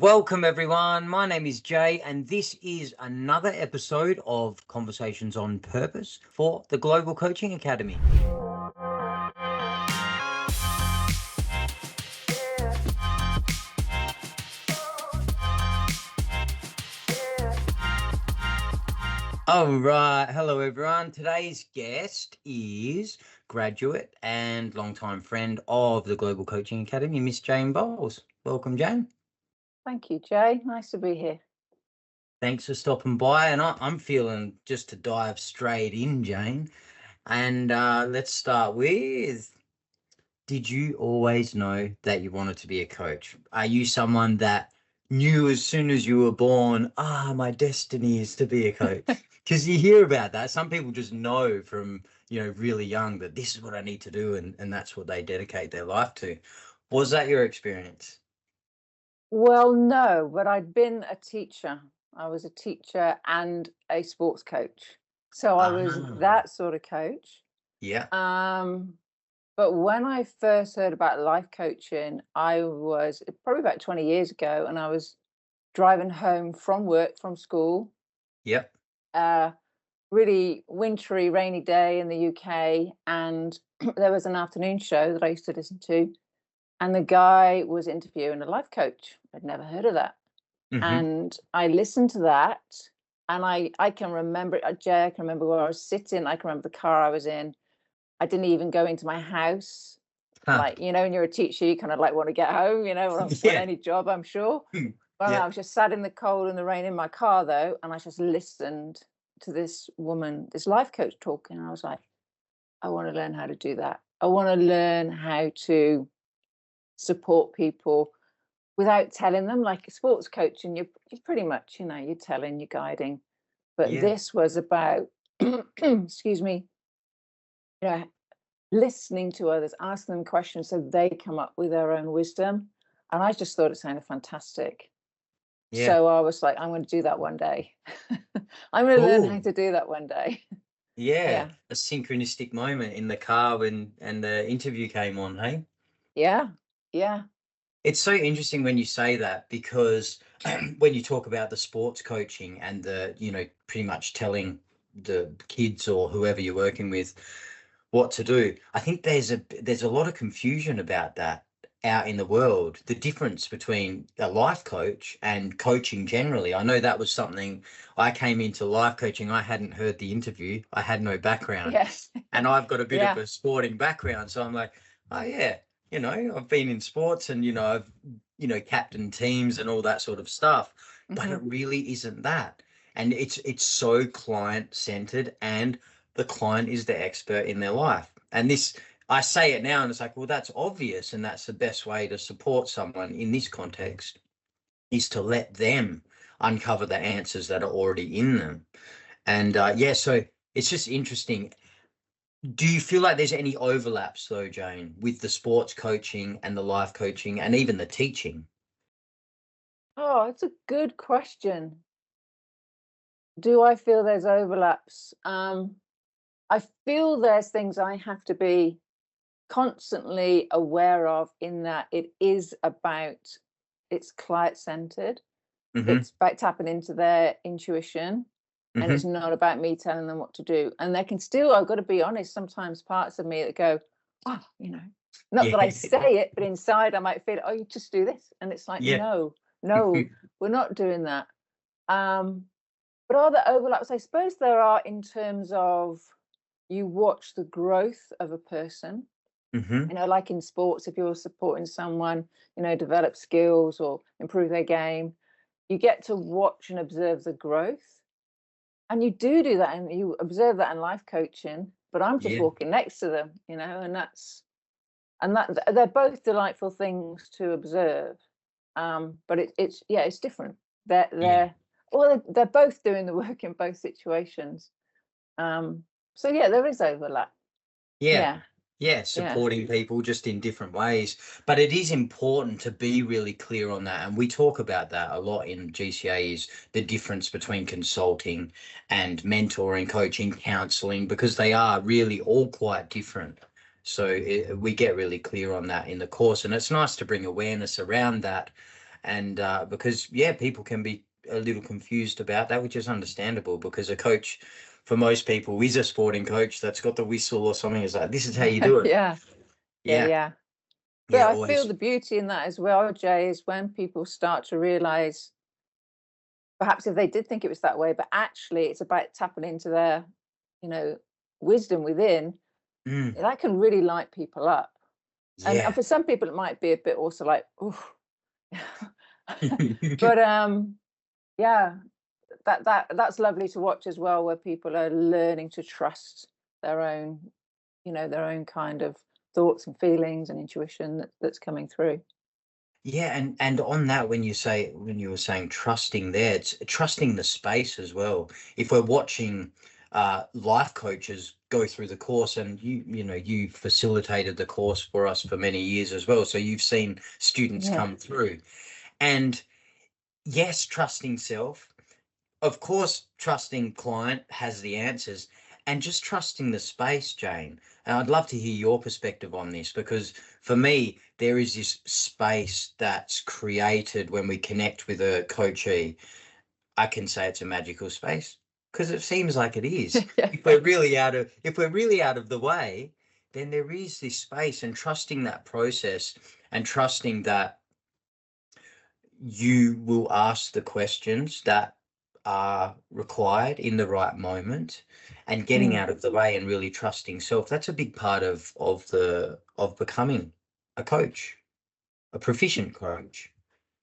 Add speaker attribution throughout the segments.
Speaker 1: Welcome everyone, my name is Jay and this is another episode of Conversations on Purpose for the Global Coaching Academy. All right, hello everyone. Today's guest is graduate and longtime friend of the Global Coaching Academy, Miss Jane Bowles. Welcome, Jane.
Speaker 2: Thank you, Jay. Nice to be here.
Speaker 1: Thanks for stopping by, and I'm feeling just to dive straight in, Jane. And let's start with, did you always know that you wanted to be a coach? Are you someone that knew as soon as you were born, my destiny is to be a coach? Because you hear about that. Some people just know from, really young that this is what I need to do, and that's what they dedicate their life to. Was that your experience?
Speaker 2: Well, no, but I'd been a teacher. I was a teacher and a sports coach. So I was that sort of coach.
Speaker 1: Yeah.
Speaker 2: But when I first heard about life coaching, I was probably about 20 years ago, and I was driving home from work, from school.
Speaker 1: Yep.
Speaker 2: Really wintry, rainy day in the UK, and there was an afternoon show that I used to listen to. And the guy was interviewing a life coach. I'd never heard of that.
Speaker 1: Mm-hmm.
Speaker 2: And I listened to that. And I can remember it, Jay, I can remember where I was sitting. I can remember the car I was in. I didn't even go into my house. Like, when you're a teacher, you kind of like want to get home, or for any job, I'm sure. Well, I was just sat in the cold and the rain in my car, though. And I just listened to this woman, this life coach talking. And I was like, I want to learn how to do that. I want to learn how to support people without telling them. Like a sports coach, and you're pretty much, you're telling, you're guiding. But this was about, excuse me, listening to others, asking them questions so they come up with their own wisdom. And I just thought it sounded fantastic. Yeah. So I was like, I'm going to do that one day. I'm going to learn how to do that one day.
Speaker 1: Yeah, a synchronistic moment in the car and the interview came on, hey?
Speaker 2: Yeah.
Speaker 1: It's so interesting when you say that, because when you talk about the sports coaching and the, pretty much telling the kids or whoever you're working with what to do, I think there's a lot of confusion about that out in the world, the difference between a life coach and coaching generally. I know that was something I came into life coaching. I hadn't heard the interview. I had no background.
Speaker 2: Yes.
Speaker 1: And I've got a bit of a sporting background. So I'm like, oh yeah, I've been in sports and, I've, captained teams and all that sort of stuff, but it really isn't that. And it's so client centered, and the client is the expert in their life. And this, I say it now and it's like, well, that's obvious. And that's the best way to support someone in this context, is to let them uncover the answers that are already in them. And so it's just interesting. Do you feel like there's any overlaps though, Jane, with the sports coaching and the life coaching and even the teaching?
Speaker 2: Oh, it's a good question. Do I feel there's overlaps? I feel there's things I have to be constantly aware of, in that it's client-centered. It's about tapping into their intuition. And it's not about me telling them what to do. And they can still, I've got to be honest, sometimes parts of me that go, not that I say it, but inside I might feel, you just do this. And it's like, no, we're not doing that. But are there overlaps? I suppose there are, in terms of, you watch the growth of a person. Like in sports, if you're supporting someone, develop skills or improve their game, you get to watch and observe the growth. And you do that, and you observe that in life coaching, but I'm just walking next to them, and they're both delightful things to observe. But it's different. They're both doing the work in both situations. So there is overlap.
Speaker 1: Yeah, supporting people just in different ways. But it is important to be really clear on that. And we talk about that a lot in GCA, is the difference between consulting and mentoring, coaching, counseling, because they are really all quite different. So we get really clear on that in the course. And it's nice to bring awareness around that. And because, yeah, people can be a little confused about that, which is understandable, because a coach, for most people, is a sporting coach that's got the whistle or something. Is like, this is how you do it.
Speaker 2: Yeah, yeah,
Speaker 1: Yeah.
Speaker 2: yeah. But
Speaker 1: Yeah,
Speaker 2: I feel
Speaker 1: always.
Speaker 2: the beauty in that as well, Jay, is when people start to realize, perhaps if they did think it was that way, but actually it's about tapping into their, you know, wisdom within,
Speaker 1: Mm,
Speaker 2: that can really light people up. And
Speaker 1: yeah.
Speaker 2: for some people, it might be a bit also like, oh, but yeah, that's lovely to watch as well, where people are learning to trust their own, their own kind of thoughts and feelings and intuition that's coming through.
Speaker 1: Yeah, and on that, when you were saying trusting there, it's trusting the space as well. If we're watching life coaches go through the course, and you facilitated the course for us for many years as well, so you've seen students
Speaker 2: Yeah.
Speaker 1: come through. And yes, trusting self, of course, trusting client has the answers, and just trusting the space, Jane. And I'd love to hear your perspective on this, because for me, there is this space that's created when we connect with a coachee. I can say it's a magical space, because it seems like it is.
Speaker 2: Yeah.
Speaker 1: If we're really out of the way, then there is this space, and trusting that process, and trusting that you will ask the questions that are required in the right moment, and getting
Speaker 2: Mm.
Speaker 1: out of the way and really trusting self. That's a big part of becoming a coach, a proficient coach.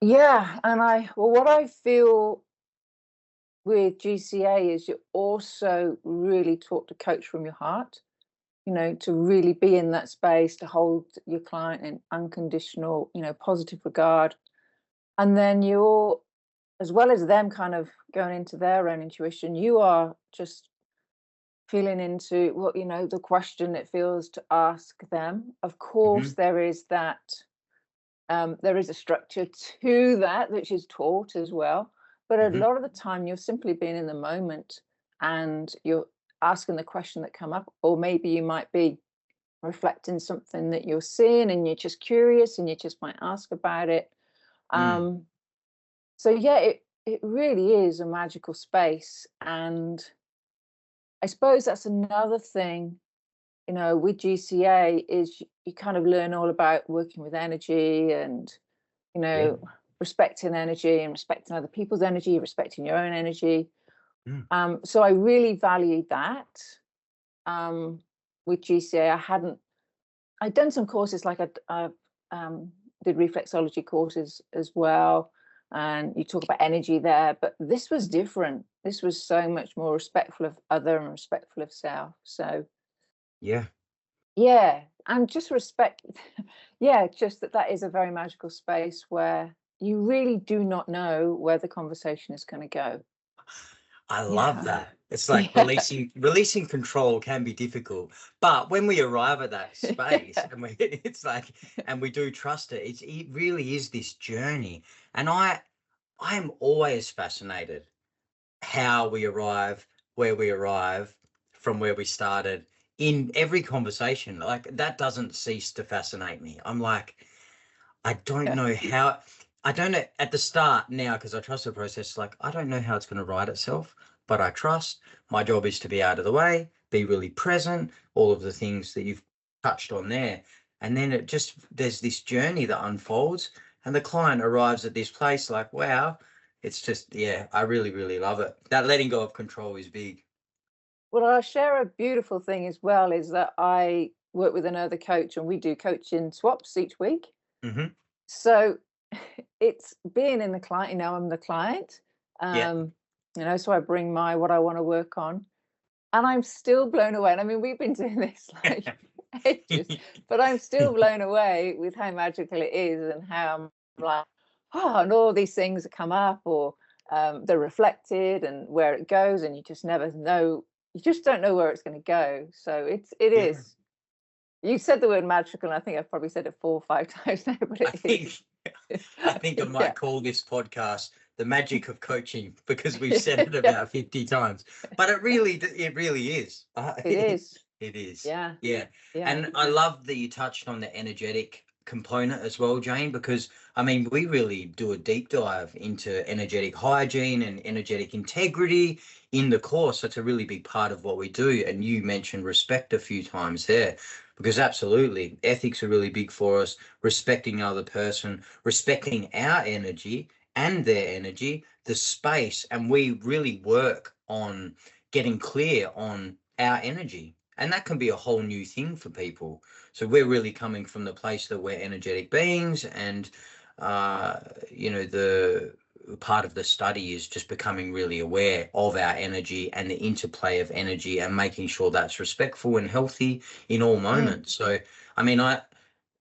Speaker 2: Yeah, and what I feel with GCA is you're also really taught to coach from your heart, to really be in that space, to hold your client in unconditional, positive regard. And then you're, as well as them kind of going into their own intuition, you are just feeling into what, the question it feels to ask them. Of
Speaker 1: Hmm.
Speaker 2: course, there is a structure to that which is taught as well. But a
Speaker 1: Hmm.
Speaker 2: lot of the time, you're simply being in the moment and you're asking the question that come up, or maybe you might be reflecting something that you're seeing and you're just curious and you just might ask about it.
Speaker 1: Mm.
Speaker 2: Um, so yeah, it really is a magical space, and I suppose that's another thing, with GCA is you kind of learn all about working with energy and, you
Speaker 1: Yeah.
Speaker 2: know, respecting energy and respecting other people's energy, respecting your own energy.
Speaker 1: Mm.
Speaker 2: So I really valued that um, with GCA. I'd done some courses, like I did reflexology courses as well. And you talk about energy there, but this was different. This was so much more respectful of other and respectful of self. So
Speaker 1: Yeah.
Speaker 2: yeah, and just respect. Yeah, just that is a very magical space where you really do not know where the conversation is going to go.
Speaker 1: I love
Speaker 2: Yeah.
Speaker 1: that. It's like
Speaker 2: Yeah.
Speaker 1: releasing control can be difficult, but when we arrive at that space,
Speaker 2: Yeah.
Speaker 1: and it's like, and we do trust it, it really is this journey. And I'm always fascinated how we arrive, where we arrive, from where we started in every conversation. Like, that doesn't cease to fascinate me. I'm like, I don't
Speaker 2: Yeah.
Speaker 1: know how. I don't know at the start now, because I trust the process. Like, I don't know how it's going to write itself, but I trust. My job is to be out of the way, be really present, all of the things that you've touched on there. And then there's this journey that unfolds, and the client arrives at this place like, wow, it's just, yeah, I really, really love it. That letting go of control is big.
Speaker 2: Well, I'll share a beautiful thing as well, is that I work with another coach and we do coaching swaps each week.
Speaker 1: Hmm.
Speaker 2: So it's being in the client, I'm the client.
Speaker 1: Yeah.
Speaker 2: Um, so I bring my what I want to work on. And I'm still blown away. And I mean, we've been doing this like ages, but I'm still blown away with how magical it is and how I'm like, oh, and all these things that come up, or they're reflected and where it goes, and you just never know. You just don't know where it's going to go. So it
Speaker 1: Yeah.
Speaker 2: is. You said the word magical, and I think I've probably said it 4 or 5 times now, but
Speaker 1: I
Speaker 2: it
Speaker 1: think
Speaker 2: is.
Speaker 1: I think I
Speaker 2: Yeah.
Speaker 1: might call this podcast "The Magic of Coaching," because we've said it
Speaker 2: Yeah,
Speaker 1: about 50 times. But it really is.
Speaker 2: it is.
Speaker 1: It is.
Speaker 2: Yeah.
Speaker 1: Yeah.
Speaker 2: Yeah.
Speaker 1: And I love that you touched on the energetic. component as well, Jane, because I mean, we really do a deep dive into energetic hygiene and energetic integrity in the course. That's a really big part of what we do. And you mentioned respect a few times there, because absolutely, ethics are really big for us, respecting the other person, respecting our energy and their energy, the space. And we really work on getting clear on our energy. And that can be a whole new thing for people. So we're really coming from the place that we're energetic beings, and the part of the study is just becoming really aware of our energy and the interplay of energy and making sure that's respectful and healthy in all moments. So, I mean,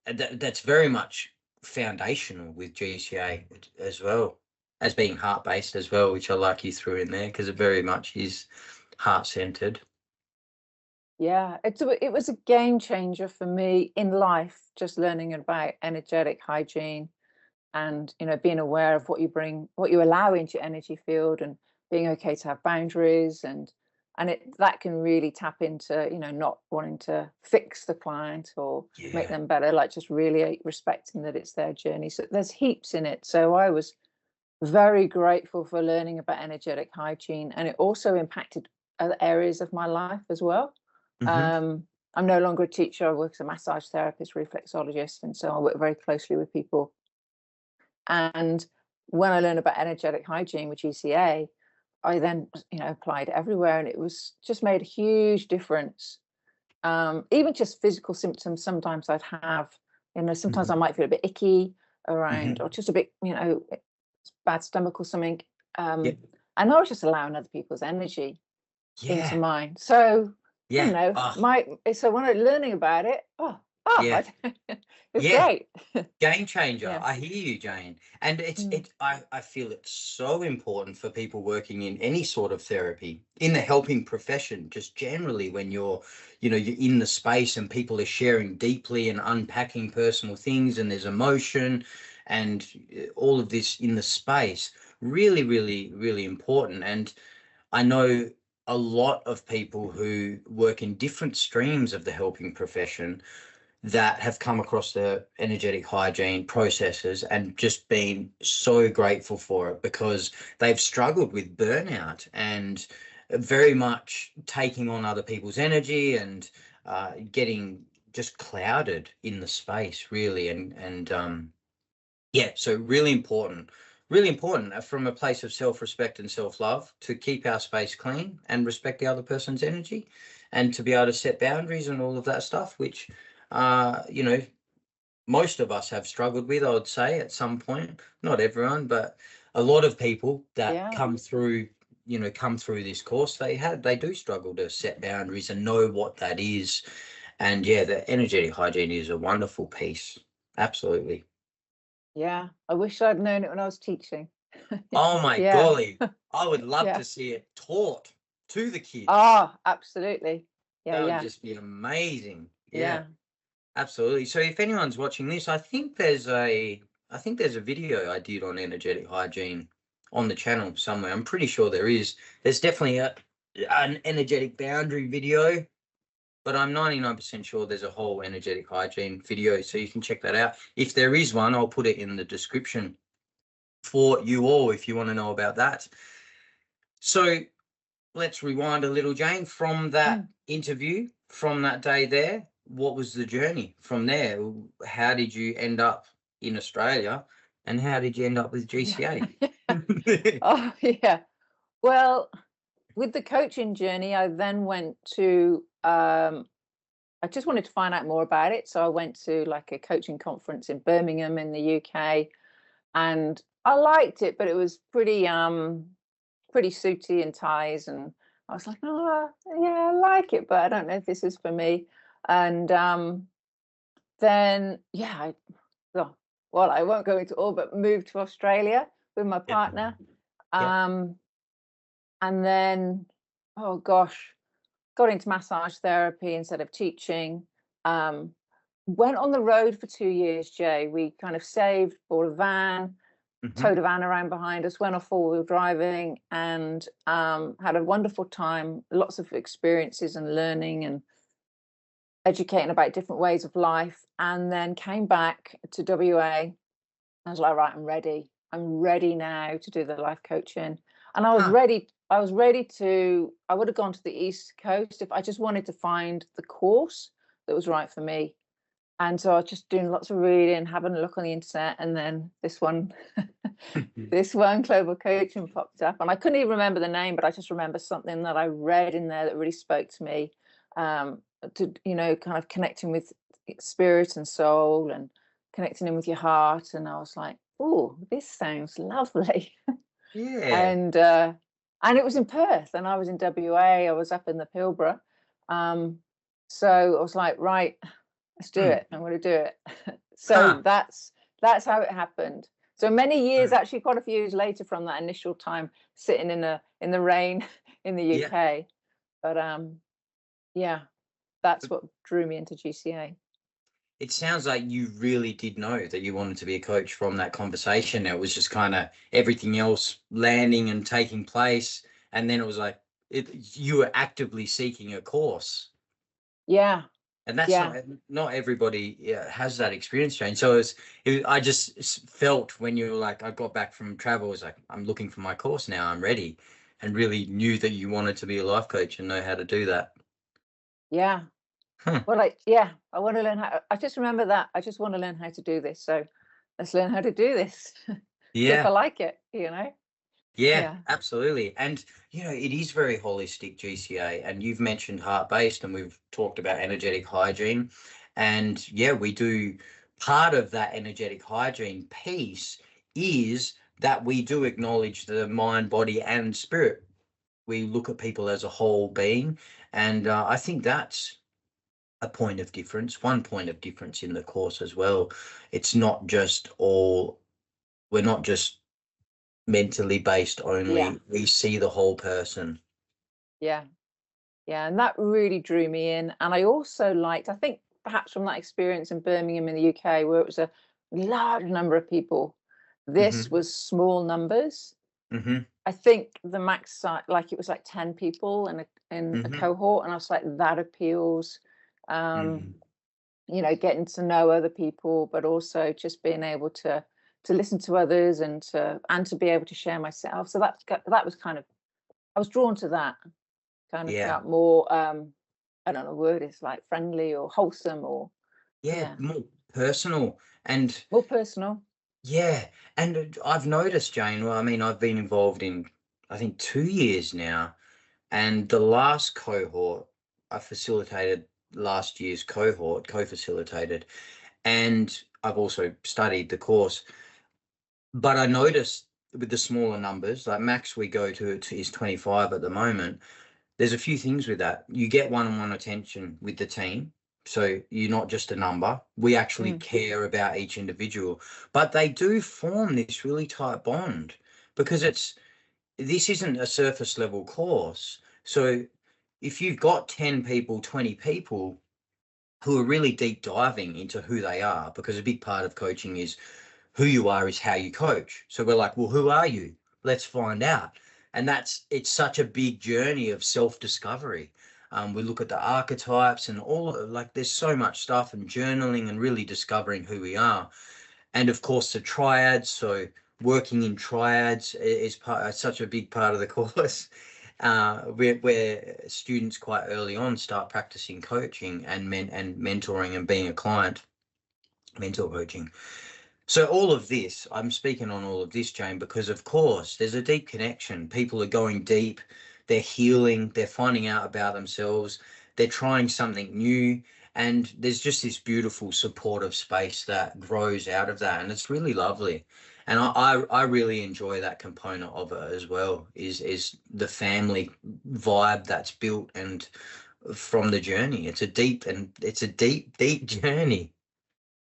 Speaker 1: that's very much foundational with GCA as well as being heart-based as well, which I like you threw in there because it very much is heart-centered.
Speaker 2: Yeah, it was a game changer for me in life, just learning about energetic hygiene and, being aware of what you allow into your energy field, and being okay to have boundaries, and that can really tap into, not wanting to fix the client or make
Speaker 1: Yeah.
Speaker 2: them better, like just really respecting that it's their journey. So there's heaps in it. So I was very grateful for learning about energetic hygiene, and it also impacted other areas of my life as well.
Speaker 1: Mm-hmm.
Speaker 2: I'm no longer a teacher. I work as a massage therapist, reflexologist, and so I work very closely with people. And when I learned about energetic hygiene with GCA, I then, applied everywhere, and it was just made a huge difference. Even just physical symptoms, sometimes I'd have, sometimes I might feel a bit icky around, or just a bit, bad stomach or something.
Speaker 1: Yeah.
Speaker 2: And I was just allowing other people's energy into
Speaker 1: Yeah.
Speaker 2: mine. So,
Speaker 1: Yeah.
Speaker 2: so when I was learning about it,
Speaker 1: Yeah.
Speaker 2: it was
Speaker 1: Yeah.
Speaker 2: great.
Speaker 1: Game changer.
Speaker 2: Yeah.
Speaker 1: I hear you, Jane. And
Speaker 2: Mm.
Speaker 1: I feel it's so important for people working in any sort of therapy, in the helping profession, just generally when you're in the space and people are sharing deeply and unpacking personal things, and there's emotion and all of this in the space. Really, really, really important. And I know a lot of people who work in different streams of the helping profession that have come across the energetic hygiene processes and just been so grateful for it, because they've struggled with burnout and very much taking on other people's energy and getting just clouded in the space, really. So really important from a place of self-respect and self-love to keep our space clean and respect the other person's energy, and to be able to set boundaries and all of that stuff, which you know most of us have struggled with, I would say, at some point. Not everyone, but a lot of people that
Speaker 2: Yeah.
Speaker 1: come through this course, they do struggle to set boundaries and know what that is. And yeah, the energetic hygiene is a wonderful piece. Absolutely.
Speaker 2: Yeah. I wish I'd known it when I was teaching.
Speaker 1: Oh my
Speaker 2: Yeah.
Speaker 1: golly, I would love
Speaker 2: Yeah.
Speaker 1: to see it taught to the kids.
Speaker 2: Ah, absolutely. Yeah,
Speaker 1: That would
Speaker 2: yeah.
Speaker 1: just be amazing. Yeah.
Speaker 2: Yeah.
Speaker 1: Absolutely. So if anyone's watching this, I think there's a video I did on energetic hygiene on the channel somewhere. I'm pretty sure there is. There's definitely an energetic boundary video, but I'm 99% sure there's a whole energetic hygiene video, so you can check that out. If there is one, I'll put it in the description for you all if you want to know about that. So let's rewind a little, Jane, from that interview, from that day there. What was the journey from there? How did you end up in Australia, and how did you end up with GCA?
Speaker 2: Oh, yeah. Well, with the coaching journey, I then went to, I just wanted to find out more about it. So I went to like a coaching conference in Birmingham in the UK, and I liked it, but it was pretty suity and ties, and I was like, oh yeah, I like it, but I don't know if this is for me. And then yeah, oh, well, I won't go into all, but moved to Australia with my
Speaker 1: Yep.
Speaker 2: partner.
Speaker 1: Yep.
Speaker 2: Um, and then, oh gosh, got into massage therapy instead of teaching. Um, Went on the road for 2 years, Jay. We kind of saved, bought a van,
Speaker 1: Mm-hmm.
Speaker 2: towed a van around behind us, went off four-wheel driving, and had a wonderful time, lots of experiences and learning, and educating about different ways of life, and then came back to WA. I was like, right, I'm ready. I'm ready now to do the life coaching. And I was
Speaker 1: Huh.
Speaker 2: ready. I was ready to, I would have gone to the East Coast if I just wanted to find the course that was right for me. And so I was just doing lots of reading, having a look on the internet, and then this one, this one, Global Coaching, popped up. And I couldn't even remember the name, but I just remember something that I read in there that really spoke to me, to, kind of connecting with spirit and soul, and connecting in with your heart. And I was like, oh, this sounds lovely.
Speaker 1: Yeah.
Speaker 2: And it was in Perth, and I was in WA. I was up in the Pilbara. So I was like, right, let's do
Speaker 1: Hmm.
Speaker 2: it. I'm going to do it.
Speaker 1: Huh.
Speaker 2: So that's how it happened. So many years,
Speaker 1: Hmm.
Speaker 2: actually, quite a few years later from that initial time sitting in the rain in the
Speaker 1: Yeah.
Speaker 2: UK. But yeah, that's what drew me into GCA.
Speaker 1: It sounds like you really did know that you wanted to be a coach from that conversation. It was just kind of everything else landing and taking place. And then it was like you were actively seeking a course.
Speaker 2: Yeah,
Speaker 1: And that's
Speaker 2: yeah,
Speaker 1: not everybody has that experience, Jane. So I just felt when you were like, I got back from travel, it was like, I'm looking for my course now, I'm ready, and really knew that you wanted to be a life coach and know how to do that.
Speaker 2: yeah.
Speaker 1: Huh.
Speaker 2: Well, I want to learn how. I just remember that I just want to learn how to do this. So let's learn how to do this. See if I
Speaker 1: Yeah.
Speaker 2: like it.
Speaker 1: Yeah,
Speaker 2: Yeah.
Speaker 1: absolutely. And, it is very holistic, GCA. And you've mentioned heart-based, and we've talked about energetic hygiene. And yeah, we do part of that energetic hygiene piece is that we do acknowledge the mind, body, and spirit. We look at people as a whole being. And I think that's a point of difference, one point of difference in the course as well. It's not just we're not just mentally based
Speaker 2: Yeah.
Speaker 1: only. We see the whole person.
Speaker 2: Yeah. Yeah. And that really drew me in. And I also liked, I think perhaps from that experience in Birmingham in the UK, where it was a large number of people, this
Speaker 1: Hmm.
Speaker 2: was small numbers.
Speaker 1: Hmm.
Speaker 2: I think the max size, like it was like 10 people in a
Speaker 1: Hmm.
Speaker 2: cohort. And I was like, that appeals. Um,
Speaker 1: Hmm.
Speaker 2: Getting to know other people, but also just being able to listen to others, and to be able to share myself. So that was kind of, I was drawn to that. Kind of
Speaker 1: Yeah.
Speaker 2: felt more, I don't know, word is like friendly or wholesome, or
Speaker 1: Yeah.
Speaker 2: yeah,
Speaker 1: More personal. And
Speaker 2: more personal.
Speaker 1: yeah. And I've noticed, Jane, well, I mean, I've been involved in, I think, 2 years now. And the last cohort, I facilitated last year's cohort, co-facilitated. And I've also studied the course. But I noticed with the smaller numbers, like max we go to is 25 at the moment. There's a few things with that. You get one-on-one attention with the team. So you're not just a number. We actually
Speaker 2: Mm,
Speaker 1: care about each individual. But they do form this really tight bond because this isn't a surface level course. So if you've got 10 people, 20 people who are really deep diving into who they are, because a big part of coaching is who you are is how you coach. So we're like, well, who are you? Let's find out. And it's such a big journey of self-discovery. We look at the archetypes and like there's so much stuff, and journaling and really discovering who we are. And of course the triads. So working in triads is such a big part of the course. Where students quite early on start practicing coaching and mentoring and being a client, mentor coaching. So all of this, I'm speaking on all of this, Jane, because of course there's a deep connection. People are going deep, they're healing, they're finding out about themselves, they're trying something new, and there's just this beautiful supportive space that grows out of that, and it's really lovely. And I really enjoy that component of it as well, is the family vibe that's built and from the journey. It's a deep journey.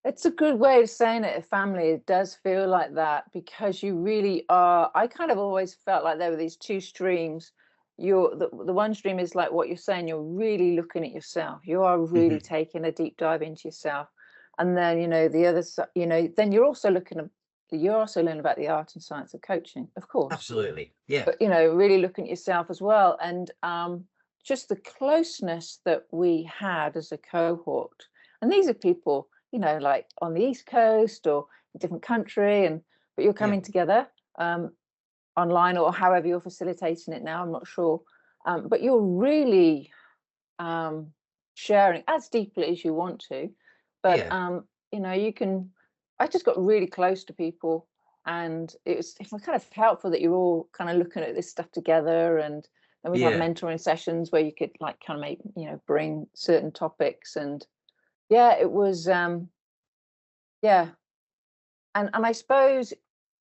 Speaker 2: it's a good way of saying it. A family, it does feel like that, because you really are. I kind of always felt like there were these two streams. The one stream is like what you're saying, you're really looking at yourself, you are really
Speaker 1: Mhm.
Speaker 2: taking a deep dive into yourself. And then the other side, then you're also learning about the art and science of coaching, of course,
Speaker 1: Absolutely. Yeah.
Speaker 2: but really looking at yourself as well. And just the closeness that we had as a cohort. And these are people, you know, like on the East Coast or a different country, but you're coming together online or however you're facilitating it now, I'm not sure. But you're really sharing as deeply as you want to. But you know, I just got really close to people, and it's kind of helpful that you're all kind of looking at this stuff together. And then we'd have mentoring sessions where you could like kind of make, you know, bring certain topics. And it was and I suppose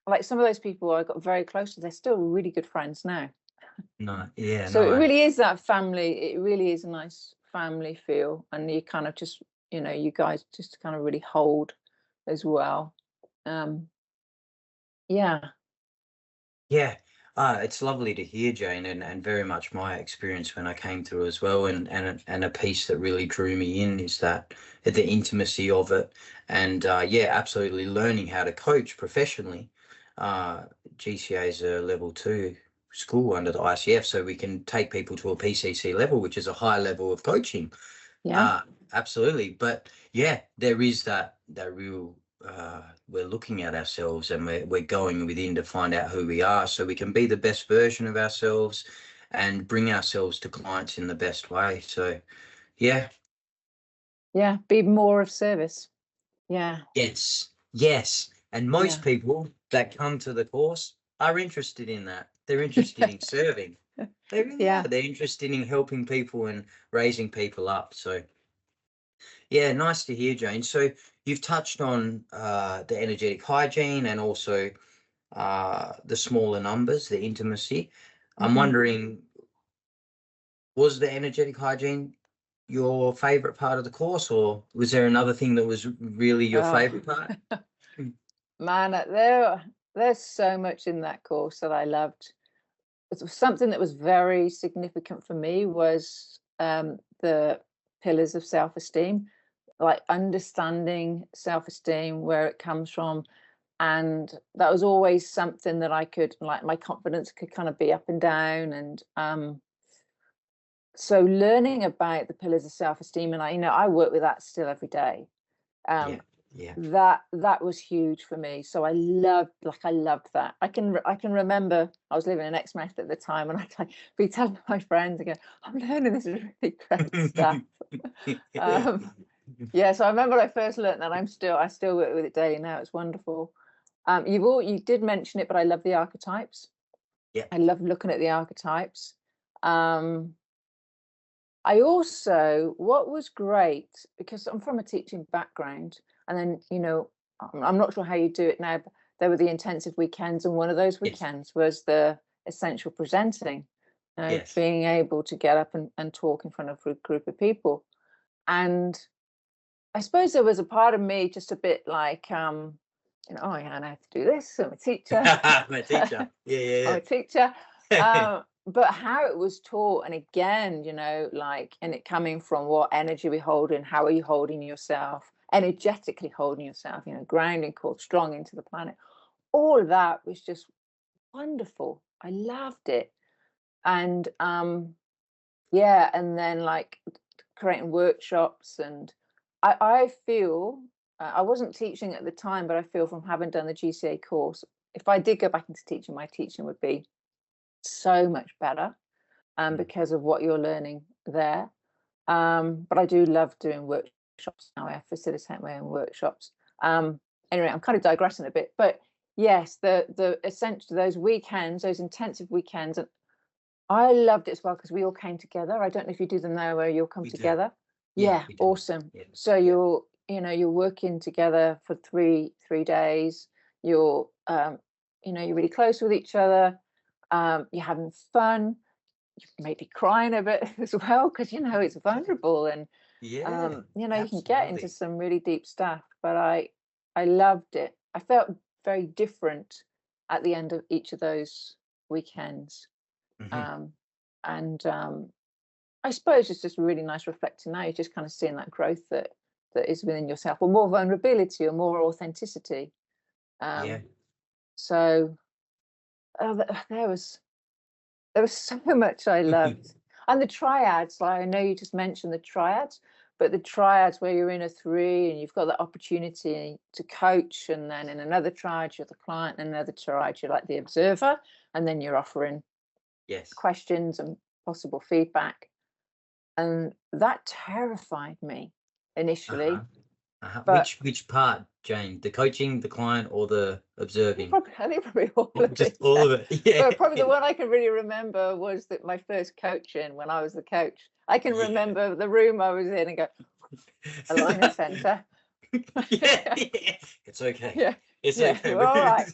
Speaker 2: like some of those people I got very close to, they're still really good friends now.
Speaker 1: No,
Speaker 2: So it really is that family. It really is a nice family feel, and you kind of just, you know, you guys just kind of really hold as well. Yeah.
Speaker 1: It's lovely to hear, Jane, and very much my experience when I came through as well. And a piece that really drew me in is that the intimacy of it, and absolutely learning how to coach professionally. GCA is a level 2 school under the ICF, so we can take people to a PCC level, which is a high level of coaching. Absolutely. But there is that real we're looking at ourselves, and we're going within to find out who we are, so we can be the best version of ourselves and bring ourselves to clients in the best way. So
Speaker 2: be more of service.
Speaker 1: Yes. And most people that come to the course are interested in that. They're interested in serving. They really are. They're interested in helping people and raising people up. So nice to hear, Jane. So you've touched on the energetic hygiene and also the smaller numbers, the intimacy. I'm wondering, was the energetic hygiene your favorite part of the course, or was there another thing that was really your favorite part?
Speaker 2: Man, there's so much in that course that I loved. Something that was very significant for me was the pillars of self-esteem, like understanding self-esteem, where it comes from. And that was always something that I could, like, my confidence could kind of be up and down. And so learning about the pillars of self-esteem, and I work with that still every day. That was huge for me. So I loved that. I can remember I was living in Exmouth at the time, and I'd be telling my friends again, I'm learning this really great stuff. So I remember when I first learned that. I still work with it daily now. It's wonderful. You did mention it, but I love the archetypes. I love looking at the archetypes. I also, what was great, because I'm from a teaching background, and then, I'm not sure how you do it now, but there were the intensive weekends, and one of those weekends was the essential presenting, being able to get up and talk in front of a group of people. And I suppose there was a part of me just a bit like, I know how to do this. I'm a teacher.
Speaker 1: I'm a teacher.
Speaker 2: I'm a teacher. But how it was taught, and again, and it coming from what energy we hold in, how are you holding yourself, energetically holding yourself, grounding core, strong into the planet. All of that was just wonderful. I loved it. And and then like creating workshops, and I feel I wasn't teaching at the time, but I feel from having done the GCA course, if I did go back into teaching, my teaching would be so much better because of what you're learning there. But I do love doing workshops now. I facilitate my own workshops. Anyway, I'm kind of digressing a bit, but yes, the essential, those weekends, those intensive weekends, and I loved it as well because we all came together. I don't know if you do them now where you'll come together. Awesome. So you're working together for three days. You're you're really close with each other. You're having fun. You may be crying a bit as well because it's vulnerable, and you can get into some really deep stuff. But I loved it. I felt very different at the end of each of those weekends. And I suppose it's just really nice reflecting now. You're just kind of seeing that growth that is within yourself, or more vulnerability, or more authenticity. So there was so much I loved. And the triads, like I know you just mentioned the triads, but the triads where you're in a 3 and you've got that opportunity to coach, and then in another triad you're the client, and another triad you're like the observer, and then you're offering
Speaker 1: Yes.
Speaker 2: questions and possible feedback. And that terrified me initially.
Speaker 1: Uh-huh. Uh-huh.
Speaker 2: But
Speaker 1: Which part, Jane? The coaching, the client, or the observing?
Speaker 2: I think probably all of
Speaker 1: Just
Speaker 2: it.
Speaker 1: all of it. Yeah.
Speaker 2: But probably the one I can really remember was that my first coaching when I was the coach. I can
Speaker 1: Yeah.
Speaker 2: remember the room I was in and go, alignment center.
Speaker 1: Yeah. It's okay.
Speaker 2: Yeah.
Speaker 1: It's
Speaker 2: Yeah.
Speaker 1: okay.
Speaker 2: We're all right.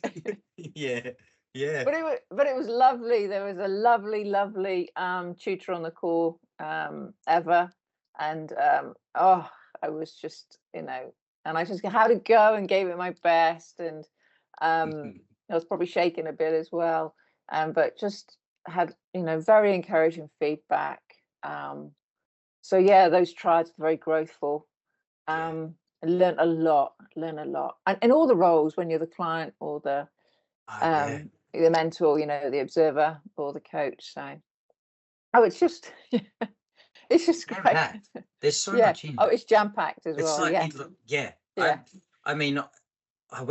Speaker 1: Yeah. Yeah.
Speaker 2: But it was lovely. There was a lovely, lovely tutor on the call, Eva, and oh, I was just, and I just had to go and gave it my best, and I was probably shaking a bit as well, but just had very encouraging feedback. So yeah, those trials are very growthful.
Speaker 1: Yeah.
Speaker 2: I learned a lot, and in all the roles when you're the client or the
Speaker 1: Yeah.
Speaker 2: the mentor, the observer or the coach. So, it's just, it's just great.
Speaker 1: Jam-packed. There's so
Speaker 2: Yeah.
Speaker 1: much in
Speaker 2: Oh,
Speaker 1: it.
Speaker 2: it's jam packed as
Speaker 1: It's
Speaker 2: well.
Speaker 1: like
Speaker 2: Yeah.
Speaker 1: yeah.
Speaker 2: Yeah.
Speaker 1: I mean, I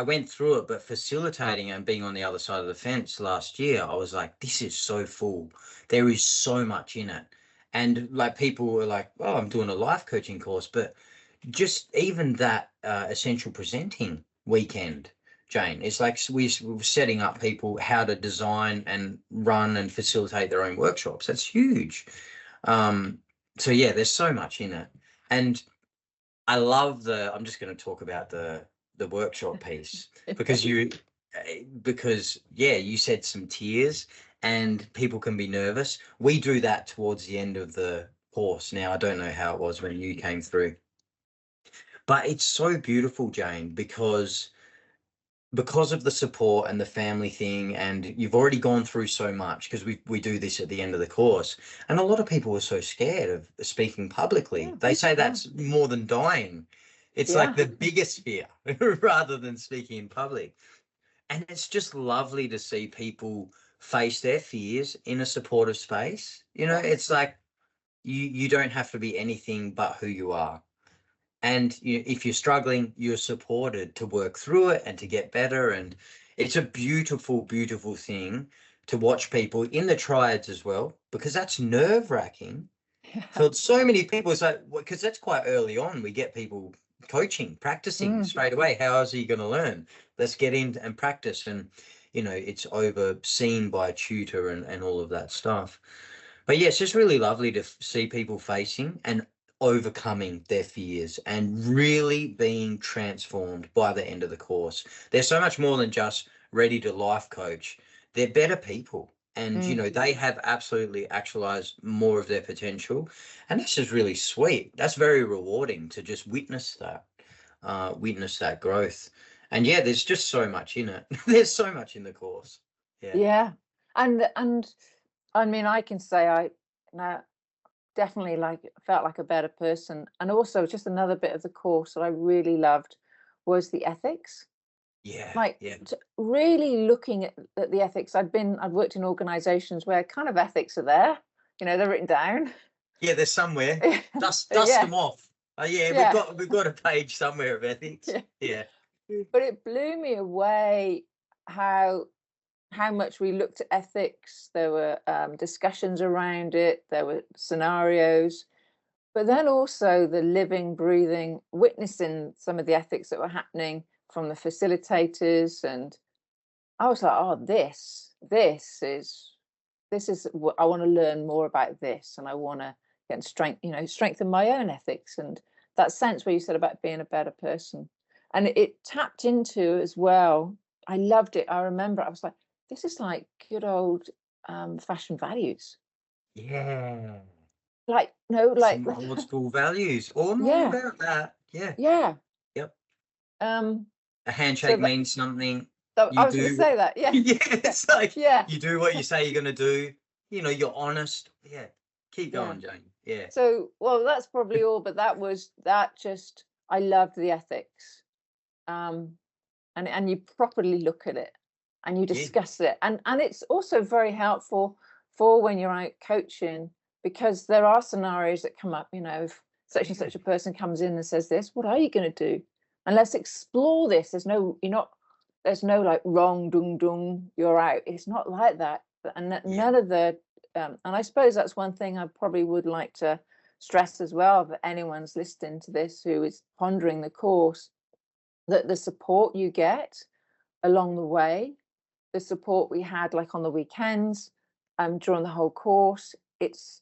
Speaker 1: went through it, but facilitating and being on the other side of the fence last year, I was like, this is so full. There is so much in it. And like people were like, oh, I'm doing a life coaching course, but just even that essential presenting weekend, Jane, it's like we're setting up people how to design and run and facilitate their own workshops. That's huge. So yeah, there's so much in it. And I love I'm just going to talk about the workshop piece because you said some tears and people can be nervous. We do that towards the end of the course. Now, I don't know how it was when you came through, but it's so beautiful, Jane, because of the support and the family thing, and you've already gone through so much because we do this at the end of the course, and a lot of people are so scared of speaking publicly.
Speaker 2: Yeah.
Speaker 1: They say
Speaker 2: Yeah.
Speaker 1: that's more than dying. It's like the biggest fear rather than speaking in public. And it's just lovely to see people face their fears in a supportive space.
Speaker 2: Yeah.
Speaker 1: It's like you don't have to be anything but who you are. And if you're struggling, you're supported to work through it and to get better. And it's a beautiful, beautiful thing to watch people in the triads as well, because that's nerve-wracking for so many people. It's like, because that's quite early on. We get people coaching, practicing straight away. How else are you going to learn? Let's get in and practice. And, it's overseen by a tutor and all of that stuff. But yeah, it's just really lovely to see people facing and overcoming their fears and really being transformed by the end of the course. They're so much more than just ready to life coach. They're better people. And, they have absolutely actualized more of their potential. And that's just really sweet. That's very rewarding to just witness that growth. And yeah, there's just so much in it. There's so much in the course. Yeah.
Speaker 2: Yeah. And I mean, I can say I now definitely felt like a better person. And also just another bit of the course that I really loved was the ethics.
Speaker 1: Yeah.
Speaker 2: Like
Speaker 1: Yeah.
Speaker 2: really looking at the ethics. I'd worked in organizations where kind of ethics are there, they're written down.
Speaker 1: Yeah, they're somewhere. Dust
Speaker 2: Yeah.
Speaker 1: them off. Yeah,
Speaker 2: Yeah.
Speaker 1: we've got a page somewhere of ethics.
Speaker 2: Yeah.
Speaker 1: Yeah.
Speaker 2: But it blew me away how much we looked at ethics. There were discussions around it. There were scenarios, but then also the living, breathing, witnessing some of the ethics that were happening from the facilitators. And I was like, oh, this is what I want to learn more about this, and I want to get strengthen my own ethics, and that sense where you said about being a better person. And it tapped into as well. I loved it. I remember I was like, this is like good old fashion values.
Speaker 1: Yeah.
Speaker 2: Like, no, like
Speaker 1: Some old school values. I'm all
Speaker 2: yeah,
Speaker 1: about that. Yeah.
Speaker 2: yeah.
Speaker 1: Yep.
Speaker 2: Um,
Speaker 1: A
Speaker 2: so
Speaker 1: handshake means something.
Speaker 2: I
Speaker 1: You
Speaker 2: was going to
Speaker 1: do.
Speaker 2: say that. Yeah,
Speaker 1: Yeah, it's like
Speaker 2: yeah,
Speaker 1: you do what you say you're going to do. You're honest. Yeah. Keep
Speaker 2: yeah.
Speaker 1: going, Jane. Yeah.
Speaker 2: So, well, that's probably all, but I loved the ethics. And you properly look at it and you
Speaker 1: Yeah.
Speaker 2: discuss it. And it's also very helpful for when you're out coaching, because there are scenarios that come up, if such and such a person comes in and says this, what are you going to do? And let's explore this. There's no like wrong, dung, dung, you're out. It's not like that. And none of the, and I suppose that's one thing I probably would like to stress as well, that anyone's listening to this who is pondering the course, that the support you get along the way, the support we had like on the weekends, during the whole course, it's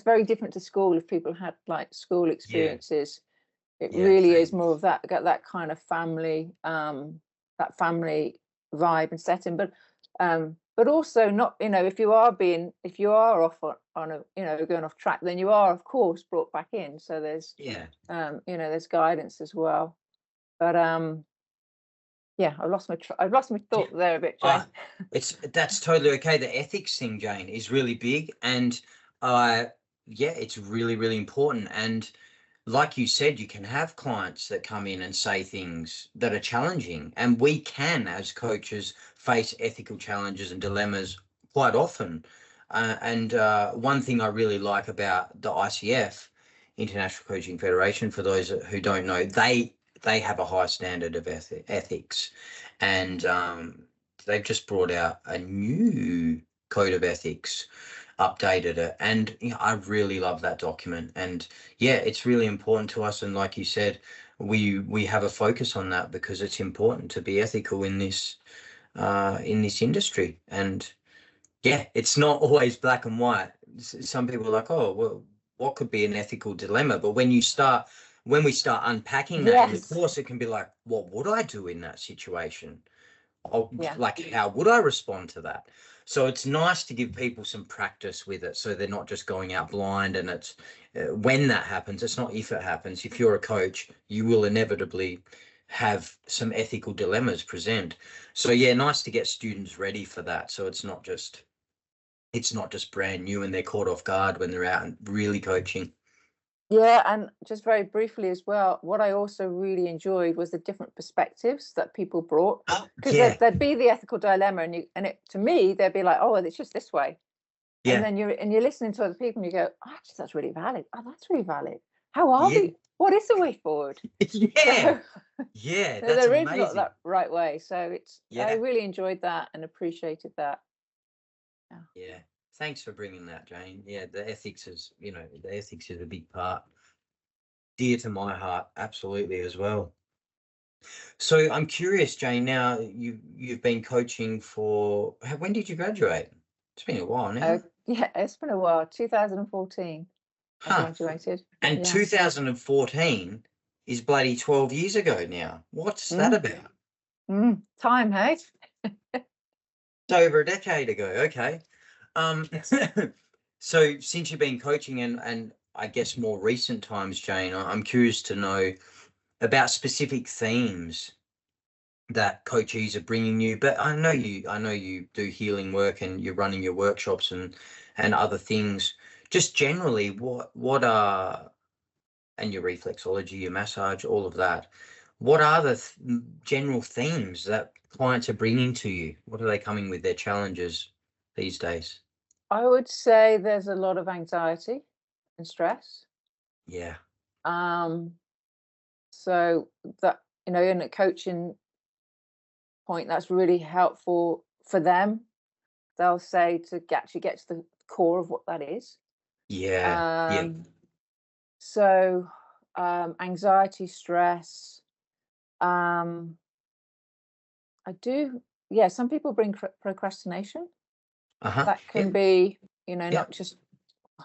Speaker 2: very different to school. If people had like school experiences, it really is more of that kind of family, that family vibe and setting. But also not, if you are off on a, going off track, then you are of course brought back in. So there's there's guidance as well. But I've lost my thought there a bit, Jane.
Speaker 1: That's totally okay. The ethics thing, Jane, is really big, and it's really, really important. And like you said, you can have clients that come in and say things that are challenging, and we can, as coaches, face ethical challenges and dilemmas quite often. And one thing I really like about the ICF, International Coaching Federation, for those who don't know, they have a high standard of ethics, and they've just brought out a new code of ethics, updated it, and I really love that document. And it's really important to us, and like you said, we have a focus on that because it's important to be ethical in this industry. And it's not always black and white. Some people are like, oh well, what could be an ethical dilemma? But when we start unpacking that in the course, it can be like, what would I do in that situation? Like, how would I respond to that? So it's nice to give people some practice with it, so they're not just going out blind. And it's when that happens, it's not if it happens. If you're a coach, you will inevitably have some ethical dilemmas present. So nice to get students ready for that, so it's not just brand new and they're caught off guard when they're out and really coaching.
Speaker 2: Yeah, and just very briefly as well, what I also really enjoyed was the different perspectives that people brought. Because there'd be the ethical dilemma, and to me, they'd be like, oh, it's just this way. Yeah. And then you're listening to other people and you go, oh, actually, that's really valid. Oh, that's really valid. How are we? What is the way forward?
Speaker 1: That's
Speaker 2: there
Speaker 1: amazing.
Speaker 2: is not that right way. So I really enjoyed that and appreciated that.
Speaker 1: Yeah. Thanks for bringing that, Jane. The ethics is a big part, dear to my heart, absolutely, as well. So I'm curious, Jane, now you've been coaching for, when did you graduate? It's been a while now.
Speaker 2: It's been a while. 2014 I graduated.
Speaker 1: And 2014 is bloody 12 years ago now. What's that about?
Speaker 2: Time, hey?
Speaker 1: It's over a decade ago. Okay. So since you've been coaching and I guess more recent times, Jane, I'm curious to know about specific themes that coachees are bringing you. But I know you do healing work and you're running your workshops and other things. Just generally, what are, and your reflexology, your massage, all of that, what are the general themes that clients are bringing to you? What are they coming with, their challenges these days?
Speaker 2: I would say there's a lot of anxiety and stress.
Speaker 1: Yeah.
Speaker 2: So that, in a coaching point, that's really helpful for them. They'll say to actually get to the core of what that is. So anxiety, stress. Some people bring procrastination. That can be, not just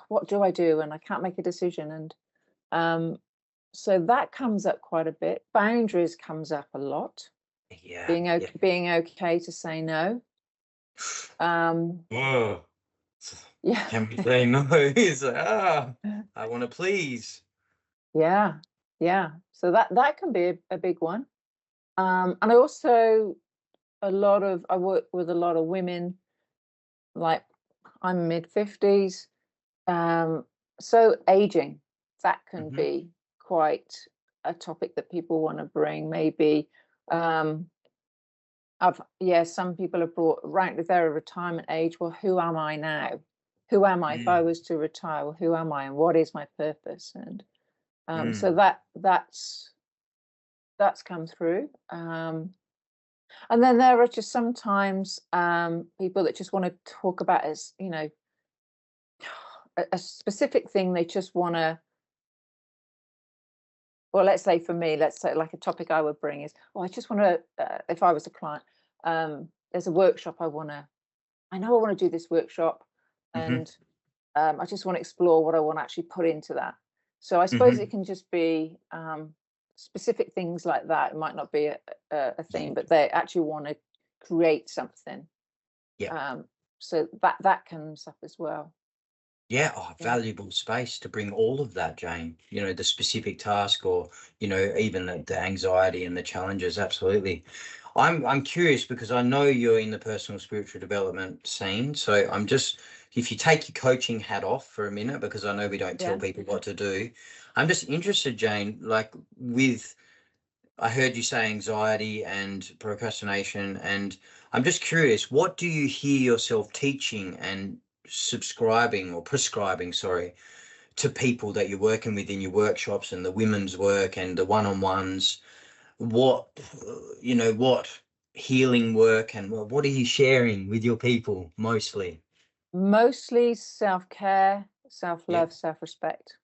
Speaker 2: what do I do and I can't make a decision. And so that comes up quite a bit. Boundaries comes up a lot. Being okay to say no. Can
Speaker 1: we say no? It's like, I want to please.
Speaker 2: Yeah. So that can be a big one. And I also I work with a lot of women, like I'm mid-50s. So aging, that can be quite a topic that people want to bring. Maybe some people have brought right with their retirement age. Well, who am I now? Who am I if I was to retire? Well, who am I, and what is my purpose? And so that's come through. And then there are just sometimes people that just want to talk about as, a specific thing they just want to. Well, let's say for me, let's say like a topic I would bring is, I just want to, if I was a client, there's a workshop I know I want to do this workshop, and I just want to explore what I want to actually put into that. So I suppose it can just be specific things like that. It might not be a theme, but they actually want to create something.
Speaker 1: Yeah.
Speaker 2: So that comes up as well.
Speaker 1: Yeah, valuable space to bring all of that, Jane. The specific task, or even the anxiety and the challenges. Absolutely. I'm curious because I know you're in the personal spiritual development scene. So I'm just, if you take your coaching hat off for a minute, because I know we don't tell people what to do. I'm just interested, Jane, like I heard you say anxiety and procrastination, and I'm just curious, what do you hear yourself teaching and prescribing, sorry, to people that you're working with in your workshops and the women's work and the one-on-ones? What healing work, and what are you sharing with your people mostly?
Speaker 2: Mostly self-care, self-love, self-respect.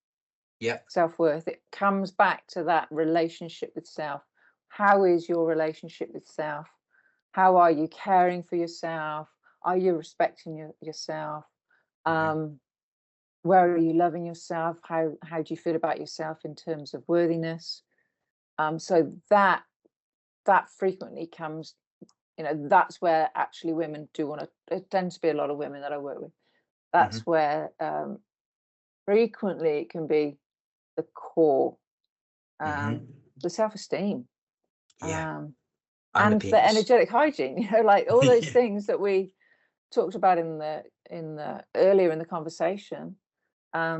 Speaker 1: Yeah.
Speaker 2: Self-worth. It comes back to that relationship with self. How is your relationship with self? How are you caring for yourself? Are you respecting yourself? Where are you loving yourself? How do you feel about yourself in terms of worthiness? So that frequently comes, that's where actually women do want to. It tends to be a lot of women that I work with. That's where frequently it can be the core, the self-esteem, and the
Speaker 1: Underpins.
Speaker 2: energetic hygiene. Like all those things that we talked about in the earlier in the conversation.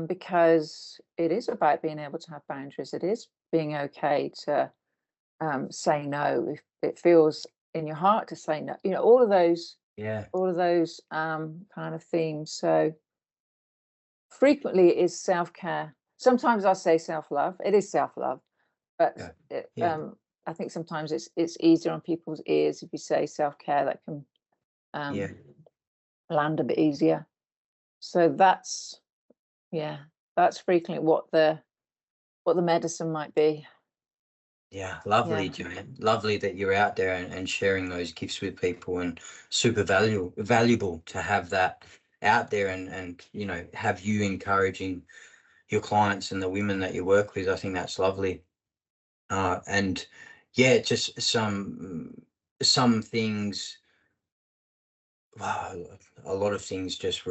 Speaker 2: Because it is about being able to have boundaries. It is being okay to say no if it feels in your heart to say no. All of those kind of themes. So frequently it is self-care. Sometimes I say self-love. It is self-love, but I think sometimes it's easier on people's ears if you say self-care. That can land a bit easier. So that's frequently what the medicine might be.
Speaker 1: Yeah, lovely, Jane. Lovely that you're out there and sharing those gifts with people, and super valuable to have that out there, and have you encouraging your clients and the women that you work with. I think that's lovely. And just some things. Wow, a lot of things just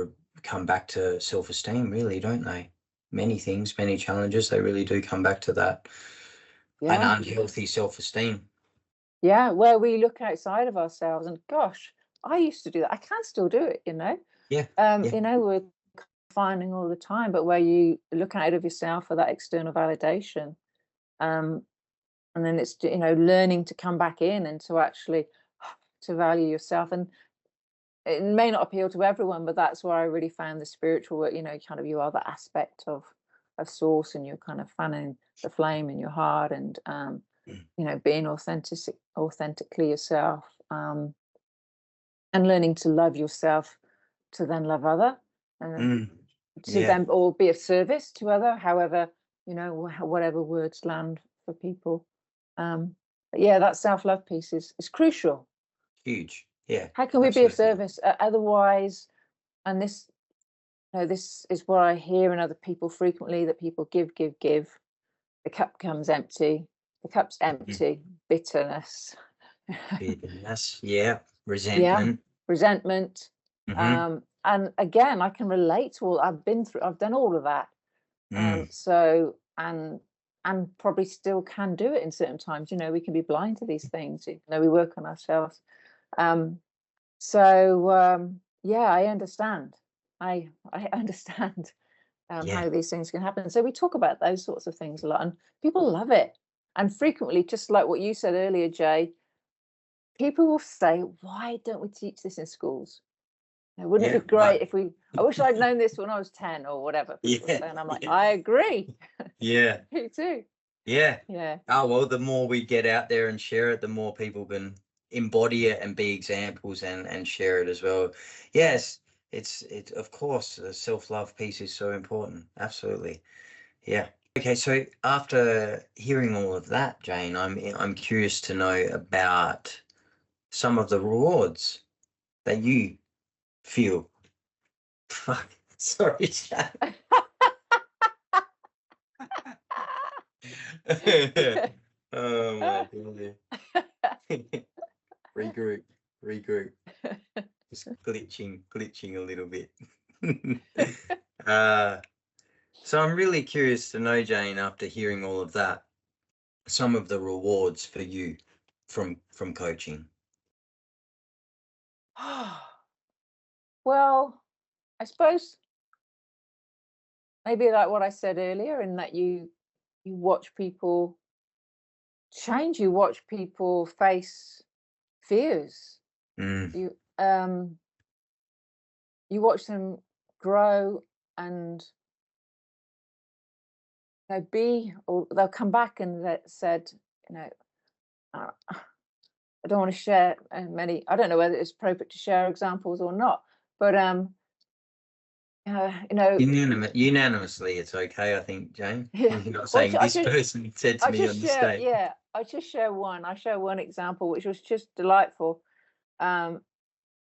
Speaker 1: come back to self-esteem, really, don't they? Many things, many challenges, they really do come back to that. An unhealthy self-esteem.
Speaker 2: Yeah, where we look outside of ourselves and gosh, I used to do that. I can still do it, we're finding all the time, but where you look out of yourself for that external validation, and then it's learning to come back in and to actually to value yourself. And it may not appeal to everyone, but that's where I really found the spiritual work. Kind of you are the aspect of source, and you're kind of fanning the flame in your heart, and being authentically yourself, and learning to love yourself to then love other, and to then or be of service to other, however, whatever words land for people. But that self-love piece is crucial.
Speaker 1: Huge. Yeah.
Speaker 2: How can we be of service? Otherwise, and this is what I hear in other people frequently, that people give. The cup comes empty. The cup's empty. Bitterness.
Speaker 1: Bitterness. Yeah. Resentment.
Speaker 2: Resentment. And again, I can relate to all. I've done all of that. So and probably still can do it in certain times. We can be blind to these things. We work on ourselves. I understand. I understand how these things can happen. So we talk about those sorts of things a lot, and people love it. And frequently, just like what you said earlier, Jay, people will say, why don't we teach this in schools? Wouldn't it be
Speaker 1: right.
Speaker 2: great if I wish I'd known this when I was 10 or whatever people say. And I'm like,
Speaker 1: Yeah.
Speaker 2: I agree.
Speaker 1: Yeah.
Speaker 2: Me too.
Speaker 1: Yeah.
Speaker 2: Yeah.
Speaker 1: Oh, well, the more we get out there and share it, the more people can embody it and be examples and share it as well. Yes, it's of course, the self-love piece is so important. Absolutely. Yeah. Okay, so after hearing all of that, Jane, I'm curious to know about some of the rewards that you feel. Fuck, sorry, Jane. Oh my goodness. Regroup. Just glitching a little bit. So I'm really curious to know, Jane, after hearing all of that, some of the rewards for you from coaching.
Speaker 2: Well, I suppose maybe like what I said earlier, in that you watch people change, you watch people face fears,
Speaker 1: Mm,
Speaker 2: you you watch them grow and they be, or they'll come back and they said, you know, uh, I don't want to share many. I don't know whether it's appropriate to share examples or not, but you know,
Speaker 1: unanimously, it's okay, I think, Jane.
Speaker 2: yeah.
Speaker 1: You're not
Speaker 2: Well,
Speaker 1: saying this person said to
Speaker 2: I
Speaker 1: me
Speaker 2: just
Speaker 1: on the
Speaker 2: share,
Speaker 1: stage.
Speaker 2: yeah, I just share one. I share one example which was just delightful, um,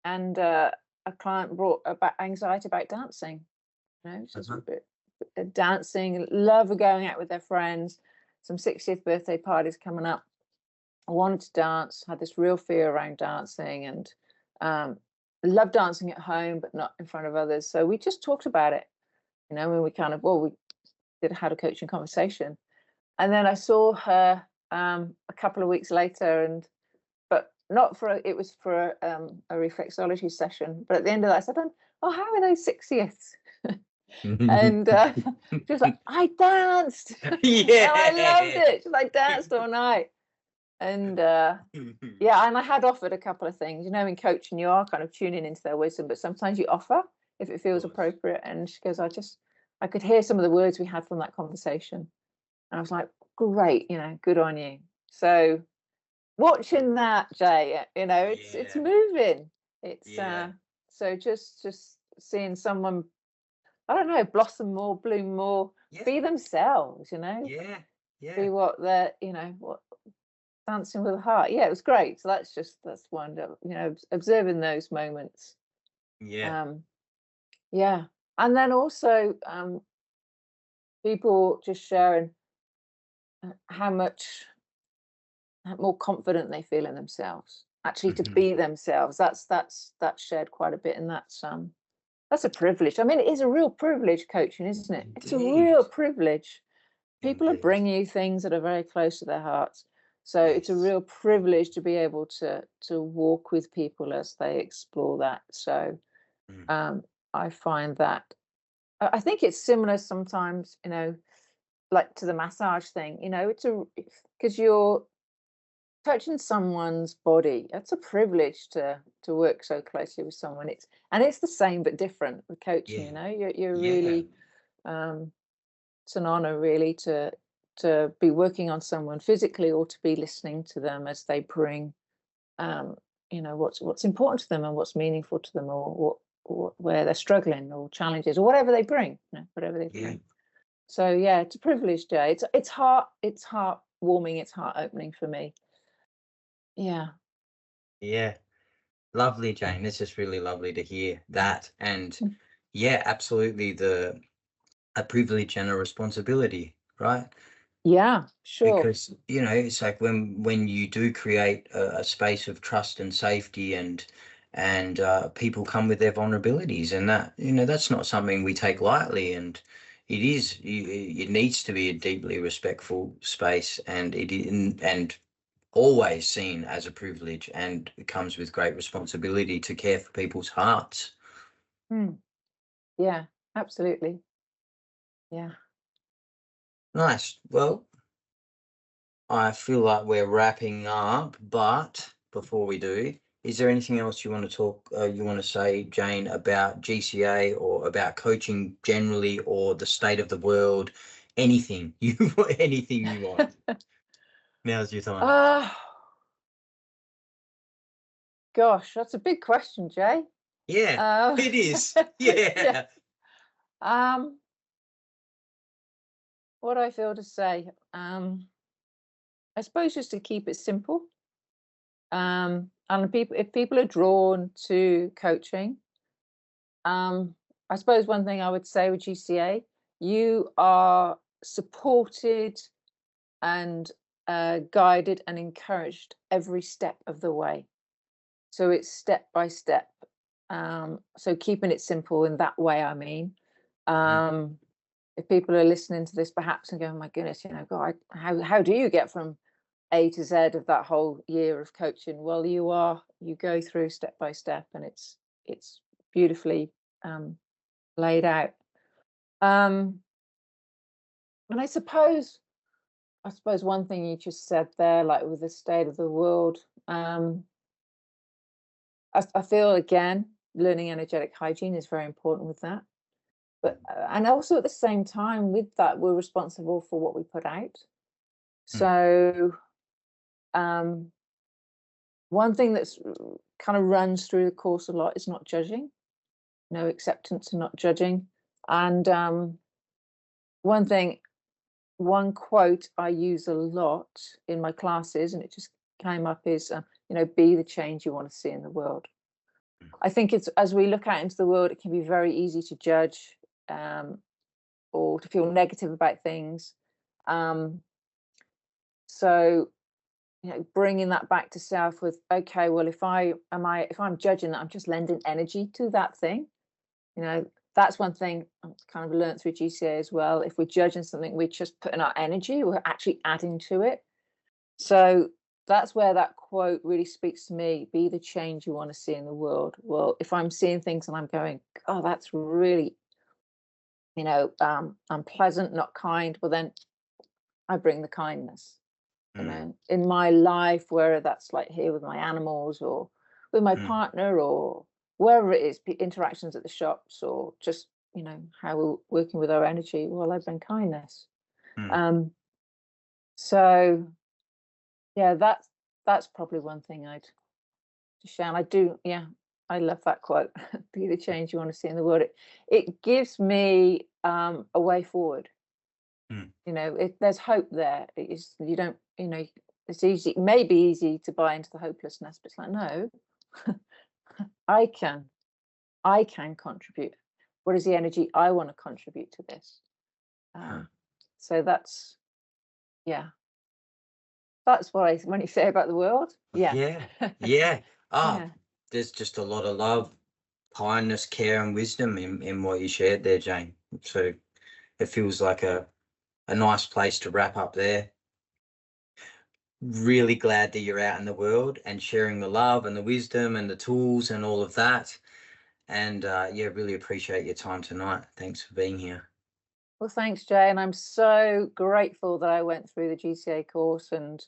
Speaker 2: and a client brought about anxiety about dancing. You know, just
Speaker 1: Uh-huh.
Speaker 2: dancing, love going out with their friends. Some 60th birthday parties coming up. I wanted to dance, had this real fear around dancing, and loved dancing at home, but not in front of others. So we just talked about it, you know, when we kind of, well, we had a coaching conversation. And then I saw her a couple of weeks later, and but not for it was for a reflexology session. But at the end of that, I said, "Oh, how are those 60ths?" And she was like, "I danced, and I loved
Speaker 1: Yeah.
Speaker 2: it." She's like, "Danced all night." And yeah, and I had offered a couple of things. You know, in coaching, you are kind of tuning into their wisdom, but sometimes you offer if it feels
Speaker 1: Of course.
Speaker 2: appropriate. And she goes, I could hear some of the words we had from that conversation. And I was like, great, you know, good on you. So watching that, Jay, you know, it's
Speaker 1: Yeah.
Speaker 2: moving. It's
Speaker 1: Yeah.
Speaker 2: so just seeing someone, I don't know, blossom more, bloom more,
Speaker 1: Yeah.
Speaker 2: be themselves, you know,
Speaker 1: Yeah. Yeah.
Speaker 2: be what they're, you know, what dancing with a heart. Yeah, it was great. So that's one, you know, observing those moments.
Speaker 1: Yeah.
Speaker 2: Um, yeah. And then also people just sharing how much more confident they feel in themselves, actually to
Speaker 1: Mhm.
Speaker 2: be themselves. That's shared quite a bit, and that's a privilege. I mean, it is a real privilege, coaching, isn't it? It's a
Speaker 1: Indeed.
Speaker 2: real privilege. People are
Speaker 1: Indeed.
Speaker 2: bringing you things that are very close to their hearts, so it's a
Speaker 1: Yes.
Speaker 2: real privilege to be able to walk with people as they explore that. So
Speaker 1: Mm.
Speaker 2: um, I find that I think it's similar sometimes, you know, like to the massage thing. You know, it's a because you're touching someone's body. That's a privilege to work so closely with someone. It's the same but different with coaching.
Speaker 1: Yeah.
Speaker 2: You know, you're
Speaker 1: Yeah.
Speaker 2: really it's an honor really to be working on someone physically, or to be listening to them as they bring um, you know, what's important to them and what's meaningful to them, or where they're struggling or challenges or whatever they bring. You know, whatever they
Speaker 1: Yeah.
Speaker 2: bring. So yeah, it's a privilege, Jay. It's heart warming. It's heart opening for me. Yeah.
Speaker 1: Yeah. Lovely, Jane. This is really lovely to hear that. And
Speaker 2: Mm.
Speaker 1: yeah, absolutely a privilege and a responsibility, right?
Speaker 2: Yeah, sure.
Speaker 1: Because, you know, it's like when you do create a space of trust and safety and people come with their vulnerabilities, and that, you know, that's not something we take lightly, and it needs to be a deeply respectful space, and and always seen as a privilege, and it comes with great responsibility to care for people's hearts.
Speaker 2: Mm. Yeah, absolutely. Yeah.
Speaker 1: Nice. Well, I feel like we're wrapping up, but before we do, is there anything else you want to talk, you want to say, Jane, about GCA or about coaching generally, or the state of the world? Anything anything you want. Now's your time.
Speaker 2: Gosh, that's a big question, Jay.
Speaker 1: Yeah, it is. Yeah.
Speaker 2: What I feel to say, I suppose just to keep it simple. And if people are drawn to coaching, I suppose one thing I would say with GCA, you are supported and guided and encouraged every step of the way. So it's step by step. So keeping it simple in that way, I mean. If people are listening to this perhaps and going, my goodness, God, how do you get from A to Z of that whole year of coaching? Well, you go through step by step, and it's beautifully laid out. And I suppose one thing you just said there, like with the state of the world, I feel again, learning energetic hygiene is very important with that. But and also at the same time with that, we're responsible for what we put out. So one thing that's kind of runs through the course a lot is not judging, acceptance and not judging. And one quote I use a lot in my classes, and it just came up, is be the change you want to see in the world. I think it's, as we look out into the world, it can be very easy to judge or to feel negative about things. So bringing that back to self with, okay, well, if I'm judging that, I'm just lending energy to that thing. That's one thing I've kind of learned through GCA as well. If we're judging something, we're just putting our energy, we're actually adding to it. So that's where that quote really speaks to me: be the change you want to see in the world. Well, if I'm seeing things and I'm going, oh, that's really unpleasant, not kind, well, then I bring the kindness. In my life, whether that's like here with my animals or with my partner or wherever it is, interactions at the shops, or just how we're working with our energy, well, I bring kindness. So yeah, that's probably one thing I'd share. And I do, I love that quote: be the change you want to see in the world. It gives me a way forward. There's hope there. You don't, it's easy, it may be easy to buy into the hopelessness, but it's like, no, I can contribute. What is the energy I want to contribute to this? So that's what when you say about the world.
Speaker 1: Yeah. There's just a lot of love, kindness, care, and wisdom in what you shared there, Jane. So it feels like a nice place to wrap up there. Really glad that you're out in the world and sharing the love and the wisdom and the tools and all of that. And really appreciate your time tonight. Thanks for being here.
Speaker 2: Well, thanks, Jay. And I'm so grateful that I went through the GCA course and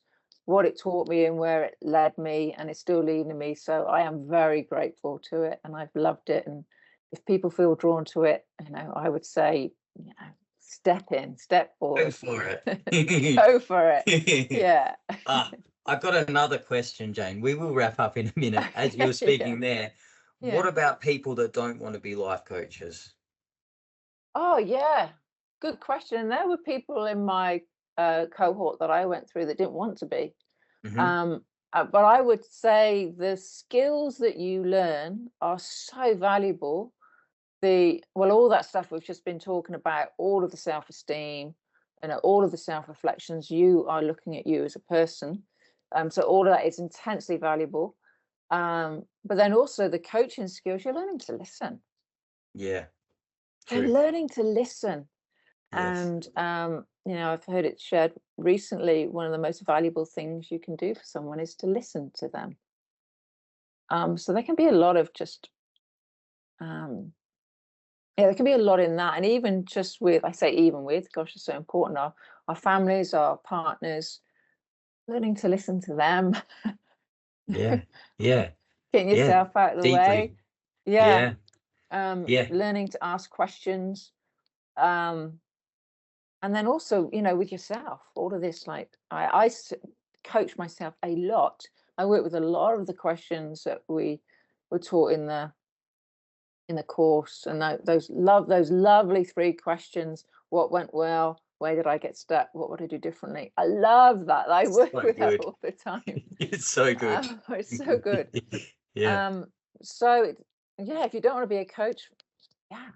Speaker 2: what it taught me and where it led me, and it's still leading me. So I am very grateful to it, and I've loved it. And if people feel drawn to it, I would say, step forward.
Speaker 1: Go for it.
Speaker 2: Go for it. Yeah.
Speaker 1: I've got another question, Jane. We will wrap up in a minute. As you were speaking there, what about people that don't want to be life coaches?
Speaker 2: Oh, yeah. Good question. And there were people in my cohort that I went through that didn't want to be. But I would say the skills that you learn are so valuable. All that stuff we've just been talking about, all of the self-esteem, all of the self-reflections, you are looking at you as a person. So all of that is intensely valuable. But then also the coaching skills, you're learning to listen.
Speaker 1: Yeah.
Speaker 2: You're learning to listen. Yes. And I've heard it shared recently, one of the most valuable things you can do for someone is to listen to them. So there can be a lot of just there can be a lot in that. And even just with, gosh, it's so important, our families, our partners, learning to listen to them.
Speaker 1: Yeah. Yeah.
Speaker 2: Getting
Speaker 1: Yeah.
Speaker 2: yourself out of the way.
Speaker 1: Deeply.
Speaker 2: Yeah.
Speaker 1: Yeah. Yeah.
Speaker 2: Learning to ask questions. Um, and then also, with yourself, all of this, like coach myself a lot. I work with a lot of the questions that we were taught in the course, and those lovely 3 questions. What went well? Where did I get stuck? What would I do differently? I love that. I work
Speaker 1: So
Speaker 2: with that
Speaker 1: good.
Speaker 2: all the time.
Speaker 1: It's so good.
Speaker 2: It's so good.
Speaker 1: Yeah.
Speaker 2: So yeah, if you don't want to be a coach, yeah,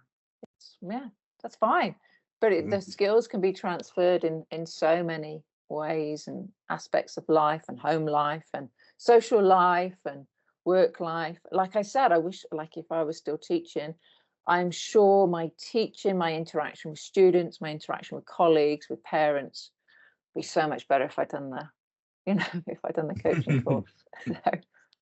Speaker 2: yeah, that's fine. But the
Speaker 1: Mhm.
Speaker 2: skills can be transferred in so many ways and aspects of life and home life and social life and work life. Like I said, I wish, like, if I was still teaching, I'm sure my teaching, my interaction with students, my interaction with colleagues, with parents, would be so much better if I'd done if I'd done the coaching course. So,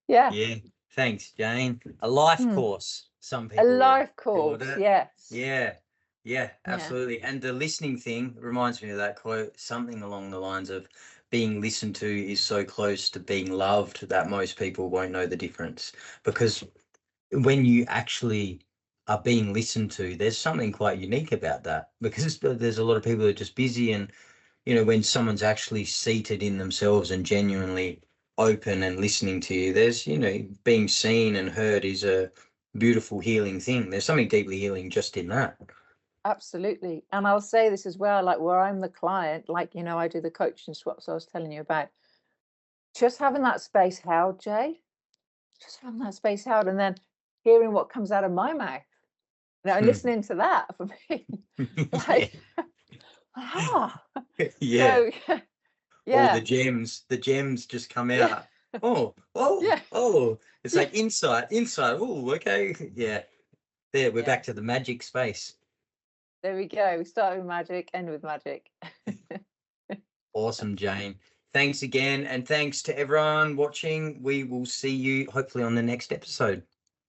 Speaker 2: yeah.
Speaker 1: Yeah. Thanks, Jane. A life
Speaker 2: Hmm.
Speaker 1: course, some
Speaker 2: A
Speaker 1: people would
Speaker 2: life
Speaker 1: call
Speaker 2: course,
Speaker 1: it.
Speaker 2: yes.
Speaker 1: Yeah. Yeah,
Speaker 2: Yeah.
Speaker 1: absolutely. And the listening thing reminds me of that quote, something along the lines of being listened to is so close to being loved that most people won't know the difference. Because when you actually are being listened to, there's something quite unique about that. Because there's a lot of people that are just busy, and when someone's actually seated in themselves and genuinely open and listening to you, there's, being seen and heard is a beautiful healing thing. There's something deeply healing just in that.
Speaker 2: Absolutely. And I'll say this as well, like where I'm the client, like, I do the coaching swaps I was telling you about. Just having that space held, Jay, just having that space held, and then hearing what comes out of my mouth, and
Speaker 1: Hmm.
Speaker 2: listening to that for me,
Speaker 1: Yeah.
Speaker 2: like, ah,
Speaker 1: Yeah.
Speaker 2: so
Speaker 1: All
Speaker 2: yeah,
Speaker 1: the gems just come
Speaker 2: yeah,
Speaker 1: out. Oh, oh,
Speaker 2: yeah,
Speaker 1: oh. It's
Speaker 2: yeah,
Speaker 1: like insight. Oh, okay. Yeah. There, we're
Speaker 2: yeah.
Speaker 1: back to the magic space.
Speaker 2: There we go. We start with magic, end with magic.
Speaker 1: Awesome, Jane. Thanks again. And thanks to everyone watching. We will see you hopefully on the next episode.